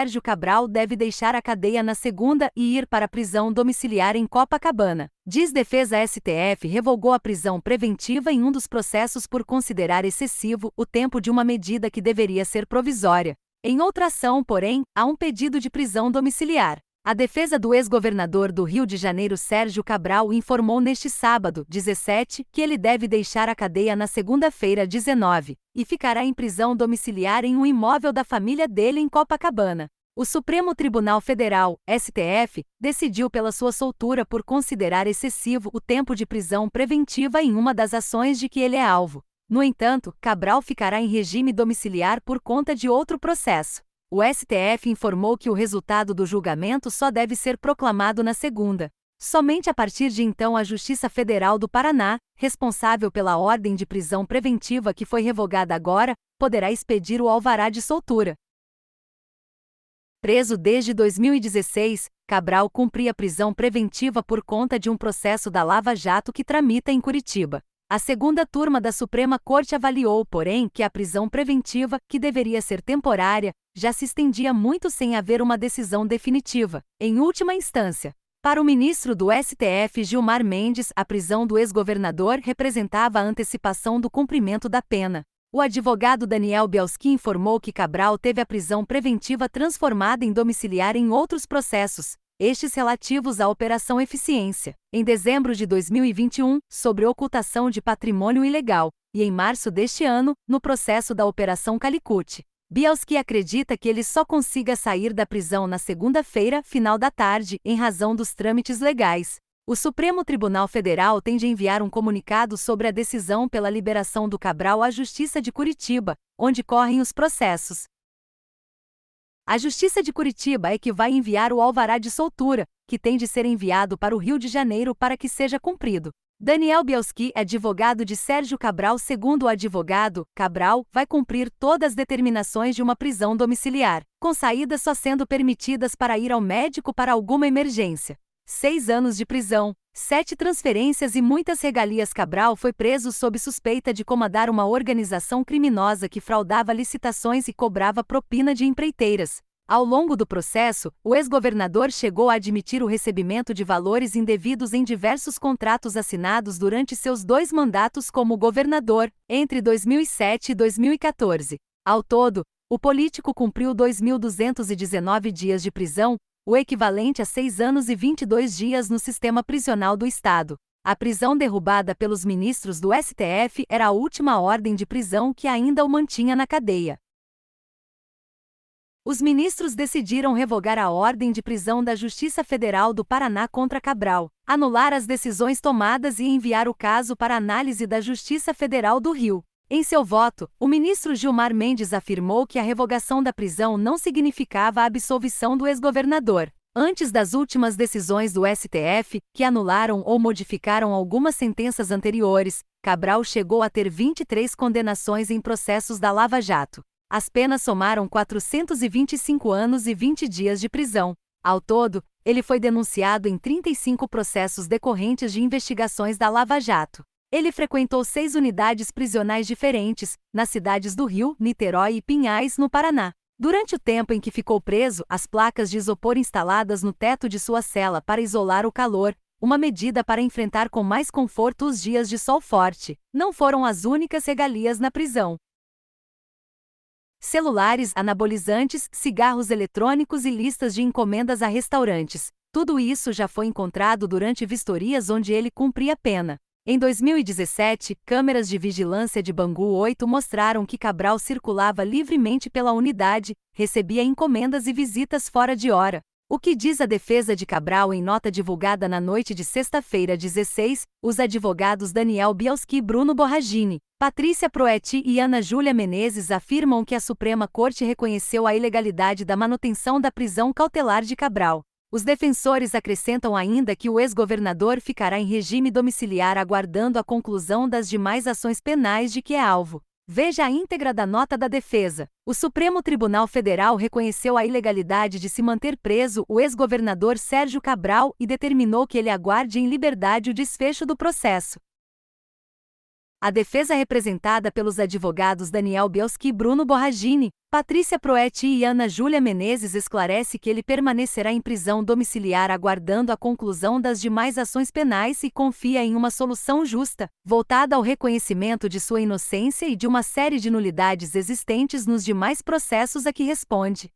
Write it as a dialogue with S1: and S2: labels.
S1: Sérgio Cabral deve deixar a cadeia na segunda e ir para a prisão domiciliar em Copacabana. Diz defesa. STF revogou a prisão preventiva em um dos processos por considerar excessivo o tempo de uma medida que deveria ser provisória. Em outra ação, porém, há um pedido de prisão domiciliar. A defesa do ex-governador do Rio de Janeiro Sérgio Cabral informou neste sábado, 17, que ele deve deixar a cadeia na segunda-feira, 19, e ficará em prisão domiciliar em um imóvel da família dele em Copacabana. O Supremo Tribunal Federal, STF, decidiu pela sua soltura por considerar excessivo o tempo de prisão preventiva em uma das ações de que ele é alvo. No entanto, Cabral ficará em regime domiciliar por conta de outro processo. O STF informou que o resultado do julgamento só deve ser proclamado na segunda. Somente a partir de então a Justiça Federal do Paraná, responsável pela ordem de prisão preventiva que foi revogada agora, poderá expedir o alvará de soltura. Preso desde 2016, Cabral cumpria prisão preventiva por conta de um processo da Lava Jato que tramita em Curitiba. A segunda turma da Suprema Corte avaliou, porém, que a prisão preventiva, que deveria ser temporária, já se estendia muito sem haver uma decisão definitiva. Em última instância, para o ministro do STF Gilmar Mendes, a prisão do ex-governador representava a antecipação do cumprimento da pena. O advogado Daniel Bielski informou que Cabral teve a prisão preventiva transformada em domiciliar em outros processos, estes relativos à Operação Eficiência, em dezembro de 2021, sobre ocultação de patrimônio ilegal, e em março deste ano, no processo da Operação Calicut. Bielski acredita que ele só consiga sair da prisão na segunda-feira, final da tarde, em razão dos trâmites legais. O Supremo Tribunal Federal tem de enviar um comunicado sobre a decisão pela liberação do Cabral à Justiça de Curitiba, onde correm os processos. A Justiça de Curitiba é que vai enviar o alvará de soltura, que tem de ser enviado para o Rio de Janeiro para que seja cumprido. Daniel Bielski, advogado de Sérgio Cabral. Segundo o advogado, Cabral vai cumprir todas as determinações de uma prisão domiciliar, com saídas só sendo permitidas para ir ao médico para alguma emergência. 6 anos de prisão, 7 transferências e muitas regalias. Cabral foi preso sob suspeita de comandar uma organização criminosa que fraudava licitações e cobrava propina de empreiteiras. Ao longo do processo, o ex-governador chegou a admitir o recebimento de valores indevidos em diversos contratos assinados durante seus 2 mandatos como governador, entre 2007 e 2014. Ao todo, o político cumpriu 2.219 dias de prisão, o equivalente a 6 anos e 22 dias no sistema prisional do Estado. A prisão derrubada pelos ministros do STF era a última ordem de prisão que ainda o mantinha na cadeia. Os ministros decidiram revogar a ordem de prisão da Justiça Federal do Paraná contra Cabral, anular as decisões tomadas e enviar o caso para análise da Justiça Federal do Rio. Em seu voto, o ministro Gilmar Mendes afirmou que a revogação da prisão não significava a absolvição do ex-governador. Antes das últimas decisões do STF, que anularam ou modificaram algumas sentenças anteriores, Cabral chegou a ter 23 condenações em processos da Lava Jato. As penas somaram 425 anos e 20 dias de prisão. Ao todo, ele foi denunciado em 35 processos decorrentes de investigações da Lava Jato. Ele frequentou 6 unidades prisionais diferentes, nas cidades do Rio, Niterói e Pinhais, no Paraná. Durante o tempo em que ficou preso, as placas de isopor instaladas no teto de sua cela para isolar o calor, uma medida para enfrentar com mais conforto os dias de sol forte, não foram as únicas regalias na prisão. Celulares, anabolizantes, cigarros eletrônicos e listas de encomendas a restaurantes. Tudo isso já foi encontrado durante vistorias onde ele cumpria pena. Em 2017, câmeras de vigilância de Bangu 8 mostraram que Cabral circulava livremente pela unidade, recebia encomendas e visitas fora de hora. O que diz a defesa de Cabral em nota divulgada na noite de sexta-feira 16, os advogados Daniel Bielski e Bruno Borragini, Patrícia Proetti e Ana Júlia Menezes afirmam que a Suprema Corte reconheceu a ilegalidade da manutenção da prisão cautelar de Cabral. Os defensores acrescentam ainda que o ex-governador ficará em regime domiciliar aguardando a conclusão das demais ações penais de que é alvo. Veja a íntegra da nota da defesa. O Supremo Tribunal Federal reconheceu a ilegalidade de se manter preso o ex-governador Sérgio Cabral e determinou que ele aguarde em liberdade o desfecho do processo. A defesa, representada pelos advogados Daniel Bielski e Bruno Borragini, Patrícia Proetti e Ana Júlia Menezes, esclarece que ele permanecerá em prisão domiciliar aguardando a conclusão das demais ações penais e confia em uma solução justa, voltada ao reconhecimento de sua inocência e de uma série de nulidades existentes nos demais processos a que responde.